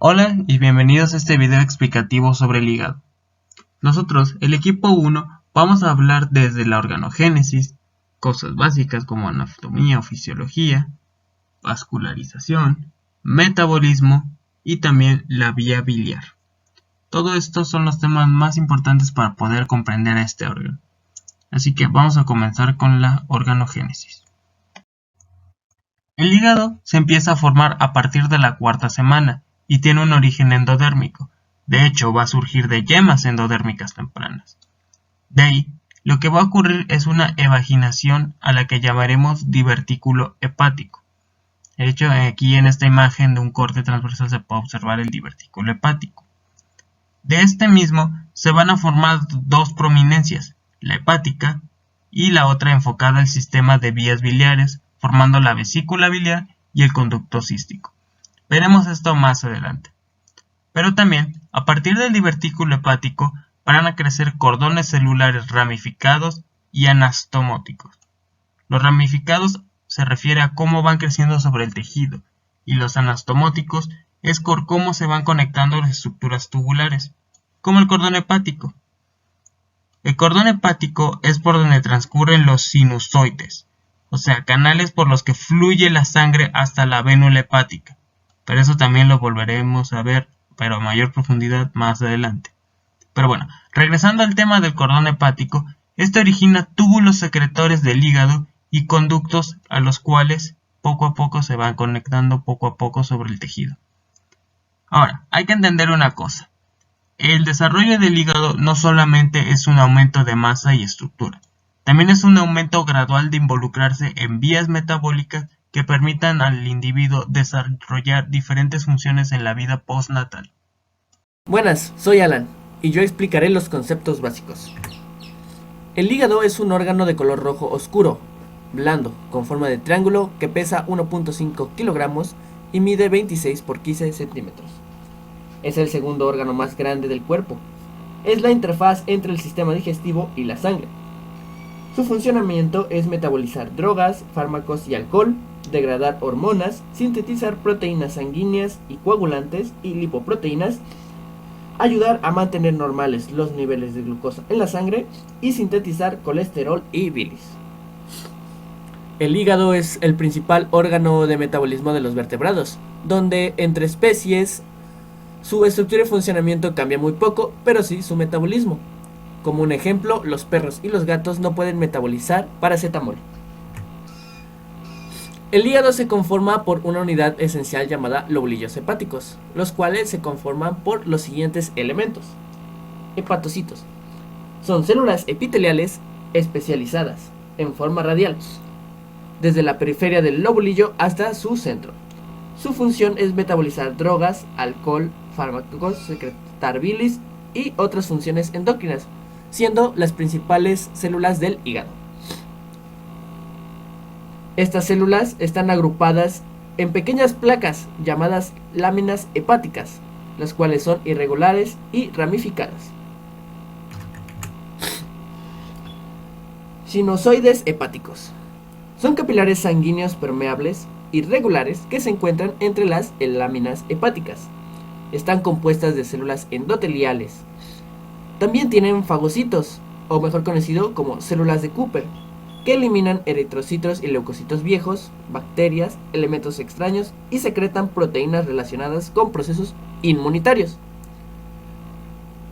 Hola y bienvenidos a este video explicativo sobre el hígado. Nosotros, el equipo 1, vamos a hablar desde la organogénesis, cosas básicas como anatomía o fisiología, vascularización, metabolismo y también la vía biliar. Todos estos son los temas más importantes para poder comprender a este órgano. Así que vamos a comenzar con la organogénesis. El hígado se empieza a formar a partir de la cuarta semana y tiene un origen endodérmico. De hecho, va a surgir de yemas endodérmicas tempranas. De ahí, lo que va a ocurrir es una evaginación a la que llamaremos divertículo hepático. De hecho, aquí en esta imagen de un corte transversal se puede observar el divertículo hepático. De este mismo se van a formar dos prominencias, la hepática y la otra enfocada al sistema de vías biliares, formando la vesícula biliar y el conducto cístico. Veremos esto más adelante. Pero también, a partir del divertículo hepático, van a crecer cordones celulares ramificados y anastomóticos. Los ramificados se refiere a cómo van creciendo sobre el tejido, y los anastomóticos es por cómo se van conectando las estructuras tubulares, como el cordón hepático. El cordón hepático es por donde transcurren los sinusoides, o sea, canales por los que fluye la sangre hasta la vénula hepática. Pero eso también lo volveremos a ver, pero a mayor profundidad más adelante. Pero bueno, regresando al tema del cordón hepático, este origina túbulos secretores del hígado y conductos a los cuales poco a poco se van conectando poco a poco sobre el tejido. Ahora, hay que entender una cosa. El desarrollo del hígado no solamente es un aumento de masa y estructura, también es un aumento gradual de involucrarse en vías metabólicas que permitan al individuo desarrollar diferentes funciones en la vida postnatal. Buenas, soy Alan, y yo explicaré los conceptos básicos. El hígado es un órgano de color rojo oscuro, blando, con forma de triángulo que pesa 1.5 kilogramos y mide 26 por 15 centímetros. Es el segundo órgano más grande del cuerpo. Es la interfaz entre el sistema digestivo y la sangre. Su funcionamiento es metabolizar drogas, fármacos y alcohol, degradar hormonas, sintetizar proteínas sanguíneas y coagulantes y lipoproteínas, ayudar a mantener normales los niveles de glucosa en la sangre y sintetizar colesterol y bilis. El hígado es el principal órgano de metabolismo de los vertebrados, donde entre especies su estructura y funcionamiento cambia muy poco, pero sí su metabolismo. Como un ejemplo, los perros y los gatos no pueden metabolizar paracetamol. El hígado se conforma por una unidad esencial llamada lóbulos hepáticos, los cuales se conforman por los siguientes elementos. Hepatocitos. Son células epiteliales especializadas, en forma radial, desde la periferia del lóbulo hasta su centro. Su función es metabolizar drogas, alcohol, fármacos, secretar bilis y otras funciones endocrinas, siendo las principales células del hígado. Estas células están agrupadas en pequeñas placas llamadas láminas hepáticas, las cuales son irregulares y ramificadas. Sinusoides hepáticos. Son capilares sanguíneos permeables irregulares que se encuentran entre las láminas hepáticas. Están compuestas de células endoteliales. También tienen fagocitos, o mejor conocido como células de Cooper, que eliminan eritrocitos y leucocitos viejos, bacterias, elementos extraños y secretan proteínas relacionadas con procesos inmunitarios.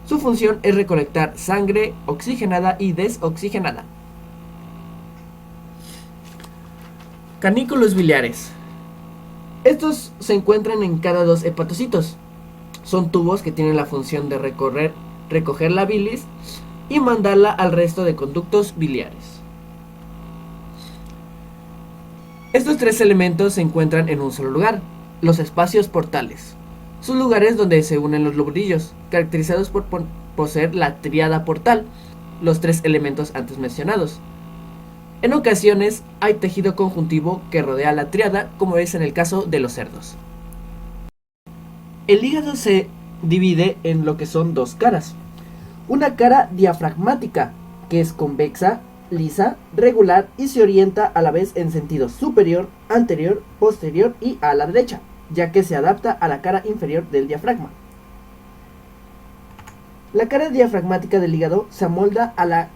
Su función es recolectar sangre oxigenada y desoxigenada. Canículos biliares. Estos se encuentran en cada dos hepatocitos. Son tubos que tienen la función de recoger la bilis y mandarla al resto de conductos biliares. Estos tres elementos se encuentran en un solo lugar, los espacios portales. Son lugares donde se unen los lobulillos, caracterizados por poseer la tríada portal, los tres elementos antes mencionados. En ocasiones hay tejido conjuntivo que rodea la tríada, como es en el caso de los cerdos. El hígado se divide en lo que son dos caras. Una cara diafragmática, que es convexa, lisa, regular y se orienta a la vez en sentido superior, anterior, posterior y a la derecha. ya que se adapta a la cara inferior del diafragma. La cara diafragmática del hígado se amolda a la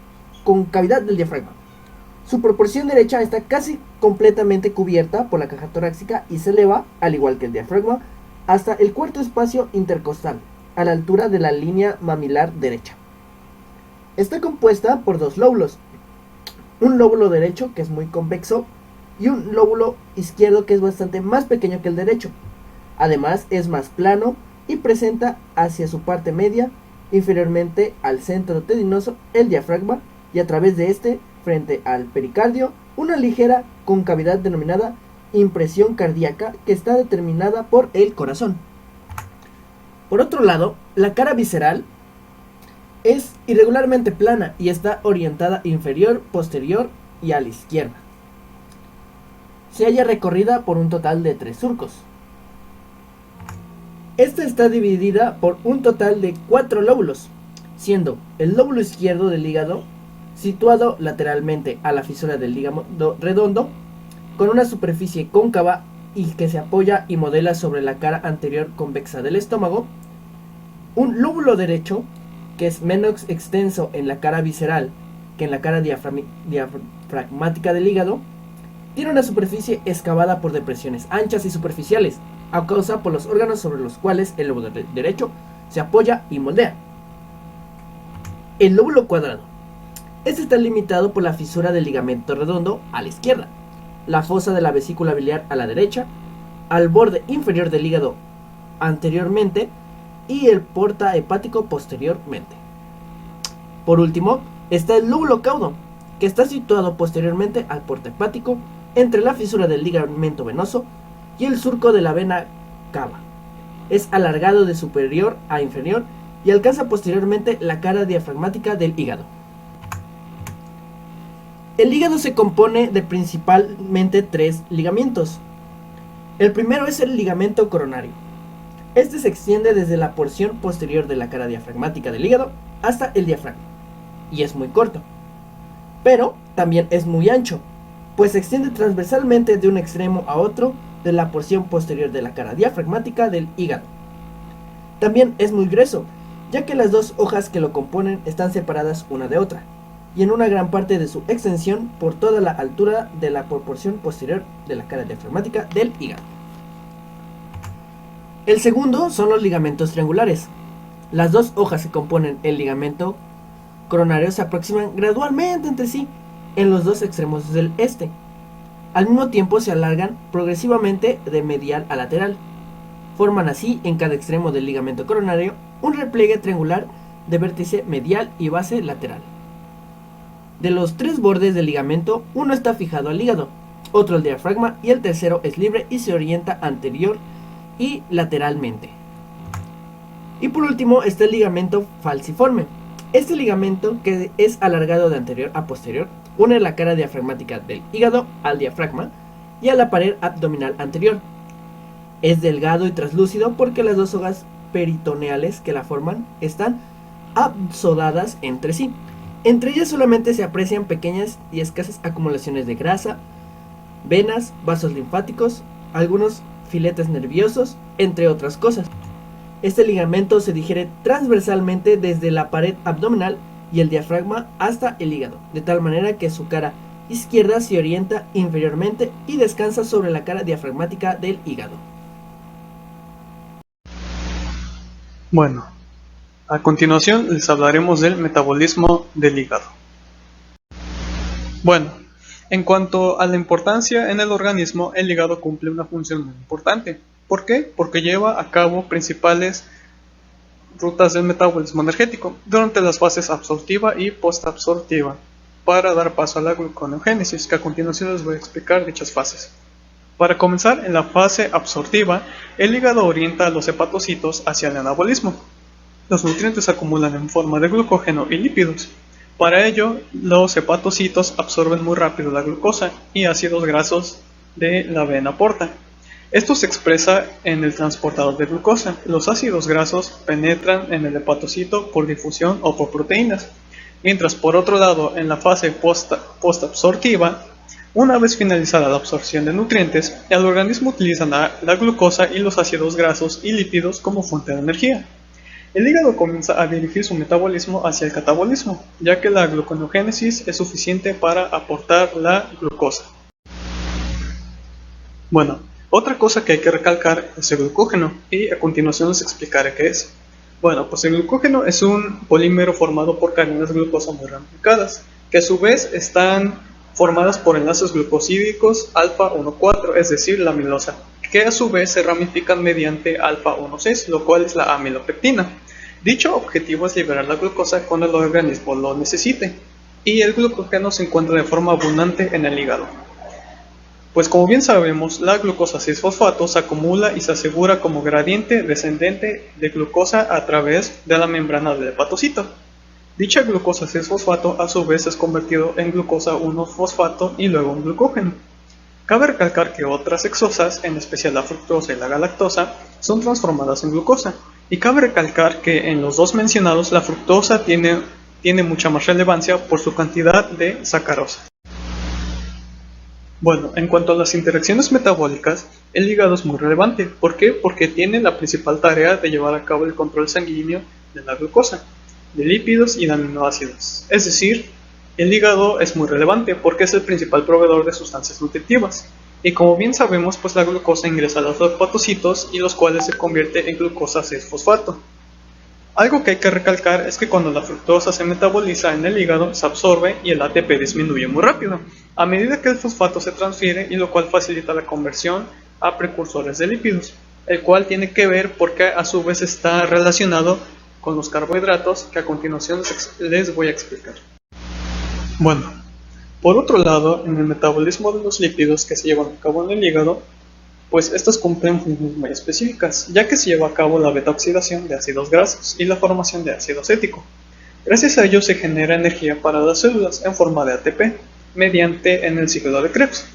concavidad del diafragma. Su proporción derecha está casi completamente cubierta por la caja torácica y se eleva, al igual que el diafragma, hasta el cuarto espacio intercostal, a la altura de la línea mamilar derecha. Está compuesta por dos lóbulos, un lóbulo derecho que es muy convexo y un lóbulo izquierdo que es bastante más pequeño que el derecho. Además es más plano y presenta hacia su parte media, inferiormente al centro tendinoso, el diafragma, y a través de este, frente al pericardio, una ligera concavidad denominada impresión cardíaca que está determinada por el corazón. Por otro lado, la cara visceral es irregularmente plana y está orientada inferior, posterior y a la izquierda. Se halla recorrida por un total de 3 surcos. Esta está dividida por un total de 4 lóbulos, siendo el lóbulo izquierdo del hígado situado lateralmente a la fisura del hígado redondo, con una superficie cóncava y que se apoya y modela sobre la cara anterior convexa del estómago. Un lóbulo derecho, que es menos extenso en la cara visceral que en la cara diafragmática del hígado, tiene una superficie excavada por depresiones anchas y superficiales, a causa por los órganos sobre los cuales el lóbulo derecho se apoya y moldea. El lóbulo cuadrado. Este está limitado por la fisura del ligamento redondo a la izquierda, la fosa de la vesícula biliar a la derecha, al borde inferior del hígado anteriormente y el porta hepático posteriormente. Por último, está el lóbulo caudo, que está situado posteriormente al porta hepático, entre la fisura del ligamento venoso y el surco de la vena cava. Es alargado de superior a inferior y alcanza posteriormente la cara diafragmática del hígado. El hígado se compone de principalmente 3 ligamentos. El primero es el ligamento coronario. Este se extiende desde la porción posterior de la cara diafragmática del hígado hasta el diafragma, y es muy corto, pero también es muy ancho, pues se extiende transversalmente de un extremo a otro de la porción posterior de la cara diafragmática del hígado. También es muy grueso, ya que las dos hojas que lo componen están separadas una de otra, y en una gran parte de su extensión por toda la altura de la porción posterior de la cara diafragmática del hígado. El segundo son los ligamentos triangulares. Las dos hojas que componen el ligamento coronario se aproximan gradualmente entre sí en los dos extremos del este. Al mismo tiempo se alargan progresivamente de medial a lateral. Forman así en cada extremo del ligamento coronario un repliegue triangular de vértice medial y base lateral. De los 3 bordes del ligamento, uno está fijado al hígado, otro al diafragma y el tercero es libre y se orienta anterior y lateralmente. Y por último está el ligamento falciforme. Este ligamento, que es alargado de anterior a posterior, une la cara diafragmática del hígado al diafragma y a la pared abdominal anterior. Es delgado y translúcido porque las dos hojas peritoneales que la forman están absodadas entre sí. Entre ellas solamente se aprecian pequeñas y escasas acumulaciones de grasa, venas, vasos linfáticos, algunos filetes nerviosos, entre otras cosas. Este ligamento se digiere transversalmente desde la pared abdominal y el diafragma hasta el hígado, de tal manera que su cara izquierda se orienta inferiormente y descansa sobre la cara diafragmática del hígado. Bueno, a continuación les hablaremos del metabolismo del hígado. Bueno, en cuanto a la importancia en el organismo, el hígado cumple una función muy importante. ¿Por qué? Porque lleva a cabo principales rutas del metabolismo energético durante las fases absortiva y postabsortiva para dar paso a la gluconeogénesis, que a continuación les voy a explicar dichas fases. Para comenzar, en la fase absortiva, el hígado orienta a los hepatocitos hacia el anabolismo. Los nutrientes se acumulan en forma de glucógeno y lípidos. Para ello, los hepatocitos absorben muy rápido la glucosa y ácidos grasos de la vena porta. Esto se expresa en el transportador de glucosa. Los ácidos grasos penetran en el hepatocito por difusión o por proteínas, mientras por otro lado, en la fase postabsortiva, Una vez finalizada la absorción de nutrientes, el organismo utiliza la glucosa y los ácidos grasos y lípidos como fuente de energía. El hígado comienza a dirigir su metabolismo hacia el catabolismo, ya que la gluconeogénesis es suficiente para aportar la glucosa. Bueno, otra cosa que hay que recalcar es el glucógeno, y a continuación les explicaré qué es. Bueno, pues el glucógeno es un polímero formado por cadenas glucosa muy ramificadas, que a su vez están formadas por enlaces glucosídicos alfa 1,4, es decir, la amilosa, que a su vez se ramifican mediante alfa 1,6, lo cual es la amilopectina. Dicho objetivo es liberar la glucosa cuando el organismo lo necesite, y el glucógeno se encuentra de forma abundante en el hígado. Pues como bien sabemos, la glucosa 6-fosfato se acumula y se asegura como gradiente descendente de glucosa a través de la membrana del hepatocito. Dicha glucosa 6-fosfato a su vez es convertido en glucosa 1-fosfato y luego en glucógeno. Cabe recalcar que otras hexosas, en especial la fructosa y la galactosa, son transformadas en glucosa, y cabe recalcar que en los dos mencionados la fructosa tiene mucha más relevancia por su cantidad de sacarosa. Bueno, en cuanto a las interacciones metabólicas, el hígado es muy relevante. ¿Por qué? Porque tiene la principal tarea de llevar a cabo el control sanguíneo de la glucosa, de lípidos y de aminoácidos. Es decir, el hígado es muy relevante porque es el principal proveedor de sustancias nutritivas. Y como bien sabemos, pues la glucosa ingresa a los hepatocitos y los cuales se convierte en glucosa 6-fosfato. Algo que hay que recalcar es que cuando la fructosa se metaboliza en el hígado, se absorbe y el ATP disminuye muy rápido, a medida que el fosfato se transfiere, y lo cual facilita la conversión a precursores de lípidos, el cual tiene que ver porque a su vez está relacionado con los carbohidratos, que a continuación les voy a explicar. Bueno, por otro lado, en el metabolismo de los lípidos que se llevan a cabo en el hígado, pues estos cumplen funciones muy específicas, ya que se lleva a cabo la beta-oxidación de ácidos grasos y la formación de ácido acético. Gracias a ello se genera energía para las células en forma de ATP, mediante en el ciclo de Krebs.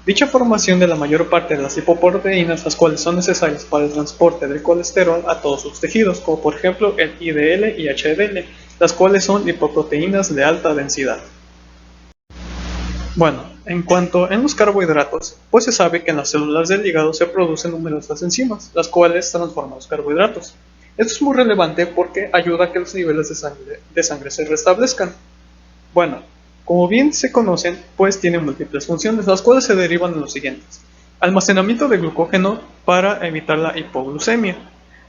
Dicha formación de la mayor parte de las lipoproteínas, las cuales son necesarias para el transporte del colesterol a todos sus tejidos, como por ejemplo el LDL y HDL, las cuales son lipoproteínas de alta densidad. Bueno, en cuanto a los carbohidratos, pues se sabe que en las células del hígado se producen numerosas enzimas, las cuales transforman los carbohidratos. Esto es muy relevante porque ayuda a que los niveles de sangre se restablezcan. Bueno, como bien se conocen, pues tienen múltiples funciones, las cuales se derivan de los siguientes: almacenamiento de glucógeno para evitar la hipoglucemia,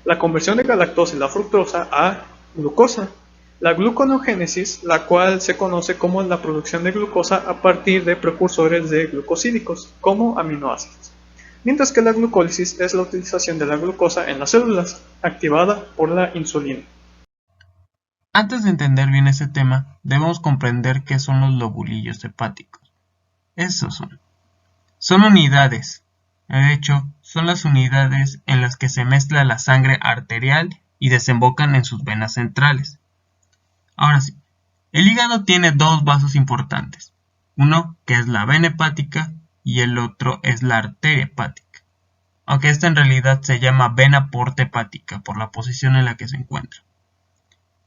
la conversión de galactosa y la fructosa a glucosa, la gluconeogénesis, la cual se conoce como la producción de glucosa a partir de precursores de glucosídicos, como aminoácidos, mientras que la glucólisis es la utilización de la glucosa en las células, activada por la insulina. Antes de entender bien ese tema, debemos comprender qué son los lobulillos hepáticos. Esos son unidades. De hecho, son las unidades en las que se mezcla la sangre arterial y desembocan en sus venas centrales. Ahora sí, el hígado tiene dos vasos importantes, uno que es la vena hepática y el otro es la arteria hepática, aunque esta en realidad se llama vena porta hepática por la posición en la que se encuentra.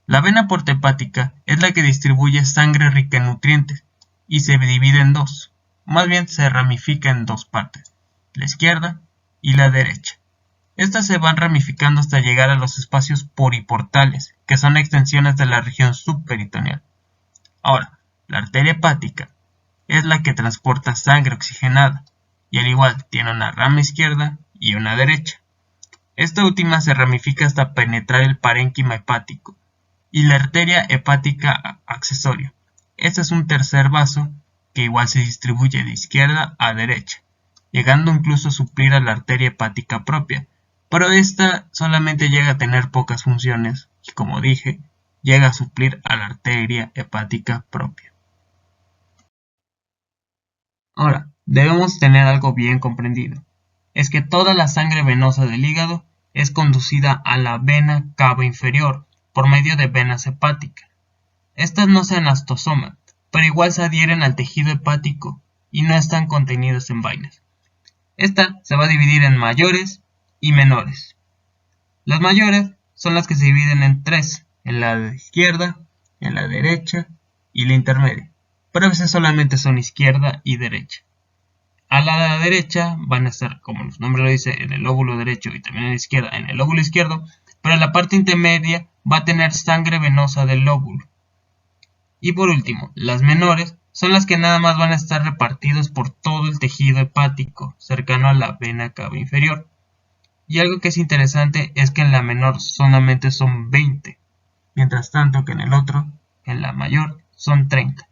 La vena porta hepática es la que distribuye sangre rica en nutrientes y se divide en dos, más bien se ramifica en dos partes, la izquierda y la derecha. Estas se van ramificando hasta llegar a los espacios poriportales, que son extensiones de la región subperitoneal. Ahora, la arteria hepática es la que transporta sangre oxigenada, y al igual tiene una rama izquierda y una derecha. Esta última se ramifica hasta penetrar el parénquima hepático, y la arteria hepática accesoria. Este es un tercer vaso que igual se distribuye de izquierda a derecha, llegando incluso a suplir a la arteria hepática propia, pero esta solamente llega a tener pocas funciones y, como dije, llega a suplir a la arteria hepática propia. Ahora, debemos tener algo bien comprendido, es que toda la sangre venosa del hígado es conducida a la vena cava inferior por medio de venas hepáticas. Estas no se anastosoman, pero igual se adhieren al tejido hepático y no están contenidas en vainas. Esta se va a dividir en mayores y menores. Las mayores son las que se dividen en tres, en la izquierda, en la derecha y la intermedia, pero a veces solamente son izquierda y derecha. A la derecha van a estar, como su nombre lo dice, en el lóbulo derecho y también a la izquierda en el lóbulo izquierdo, pero en la parte intermedia va a tener sangre venosa del lóbulo. Y por último, las menores son las que nada más van a estar repartidos por todo el tejido hepático cercano a la vena cava inferior. Y algo que es interesante es que en la menor solamente son 20, mientras tanto que en el otro, en la mayor, son 30.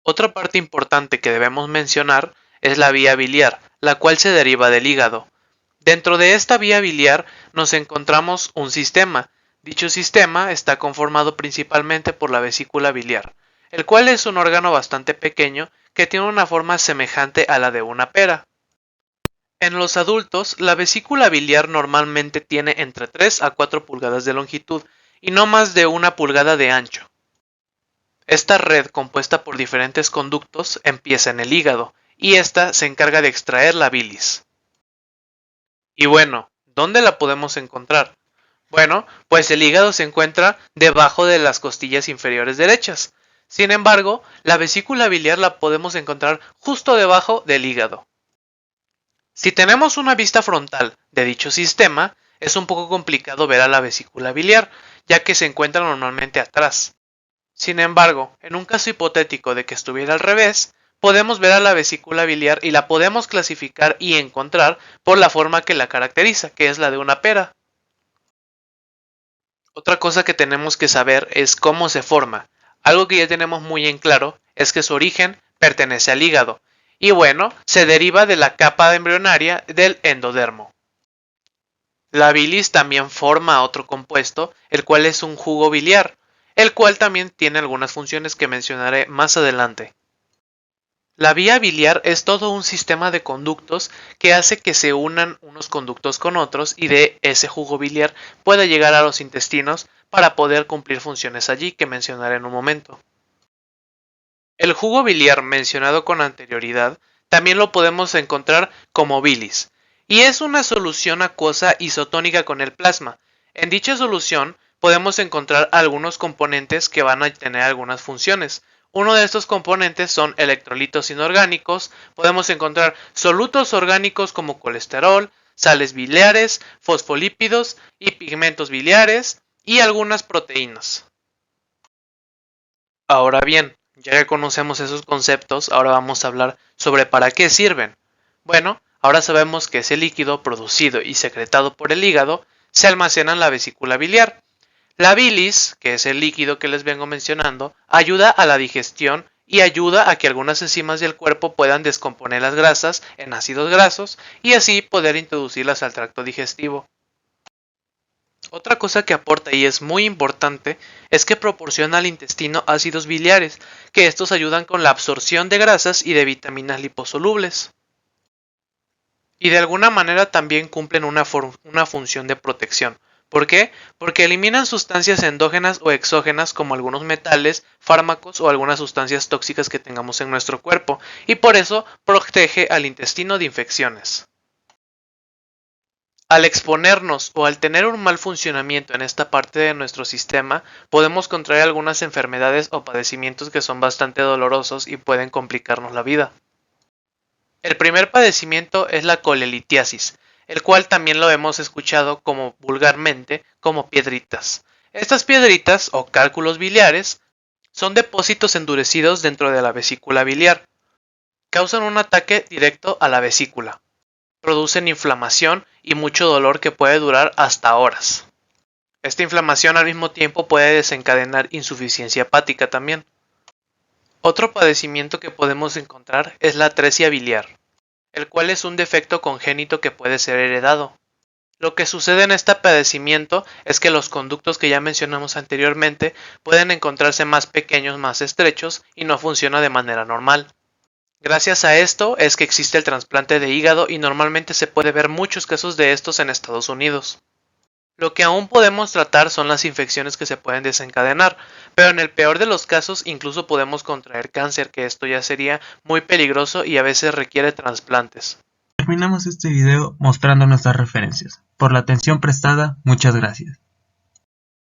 Otra parte importante que debemos mencionar es la vía biliar, la cual se deriva del hígado. Dentro de esta vía biliar nos encontramos un sistema. Dicho sistema está conformado principalmente por la vesícula biliar, el cual es un órgano bastante pequeño que tiene una forma semejante a la de una pera. En los adultos, la vesícula biliar normalmente tiene entre 3 a 4 pulgadas de longitud y no más de 1 pulgada de ancho. Esta red, compuesta por diferentes conductos, empieza en el hígado, y ésta se encarga de extraer la bilis. Y bueno, ¿dónde la podemos encontrar? Bueno, pues el hígado se encuentra debajo de las costillas inferiores derechas. Sin embargo, la vesícula biliar la podemos encontrar justo debajo del hígado. Si tenemos una vista frontal de dicho sistema, es un poco complicado ver a la vesícula biliar, ya que se encuentra normalmente atrás. Sin embargo, en un caso hipotético de que estuviera al revés, podemos ver a la vesícula biliar y la podemos clasificar y encontrar por la forma que la caracteriza, que es la de una pera. Otra cosa que tenemos que saber es cómo se forma. Algo que ya tenemos muy en claro es que su origen pertenece al hígado, y bueno, se deriva de la capa embrionaria del endodermo. La bilis también forma otro compuesto, el cual es un jugo biliar, el cual también tiene algunas funciones que mencionaré más adelante. La vía biliar es todo un sistema de conductos que hace que se unan unos conductos con otros y de ese jugo biliar pueda llegar a los intestinos para poder cumplir funciones allí que mencionaré en un momento. El jugo biliar mencionado con anterioridad también lo podemos encontrar como bilis, y es una solución acuosa isotónica con el plasma. En dicha solución podemos encontrar algunos componentes que van a tener algunas funciones. Uno de estos componentes son electrolitos inorgánicos, podemos encontrar solutos orgánicos como colesterol, sales biliares, fosfolípidos y pigmentos biliares y algunas proteínas. Ahora bien, ya que conocemos esos conceptos, ahora vamos a hablar sobre para qué sirven. Bueno, ahora sabemos que ese líquido producido y secretado por el hígado se almacena en la vesícula biliar. La bilis, que es el líquido que les vengo mencionando, ayuda a la digestión y ayuda a que algunas enzimas del cuerpo puedan descomponer las grasas en ácidos grasos y así poder introducirlas al tracto digestivo. Otra cosa que aporta y es muy importante es que proporciona al intestino ácidos biliares, que estos ayudan con la absorción de grasas y de vitaminas liposolubles. Y de alguna manera también cumplen una función de protección. ¿Por qué? Porque eliminan sustancias endógenas o exógenas como algunos metales, fármacos o algunas sustancias tóxicas que tengamos en nuestro cuerpo, y por eso protege al intestino de infecciones. Al exponernos o al tener un mal funcionamiento en esta parte de nuestro sistema, podemos contraer algunas enfermedades o padecimientos que son bastante dolorosos y pueden complicarnos la vida. El primer padecimiento es la colelitiasis, el cual también lo hemos escuchado como vulgarmente como piedritas. Estas piedritas o cálculos biliares son depósitos endurecidos dentro de la vesícula biliar. Causan un ataque directo a la vesícula. Producen inflamación y mucho dolor que puede durar hasta horas. Esta inflamación al mismo tiempo puede desencadenar insuficiencia hepática también. Otro padecimiento que podemos encontrar es la atresia biliar, el cual es un defecto congénito que puede ser heredado. Lo que sucede en este padecimiento es que los conductos que ya mencionamos anteriormente pueden encontrarse más pequeños, más estrechos y no funciona de manera normal. Gracias a esto es que existe el trasplante de hígado y normalmente se puede ver muchos casos de estos en Estados Unidos. Lo que aún podemos tratar son las infecciones que se pueden desencadenar, pero en el peor de los casos incluso podemos contraer cáncer, que esto ya sería muy peligroso y a veces requiere trasplantes. Terminamos este video mostrando nuestras referencias. Por la atención prestada, muchas gracias.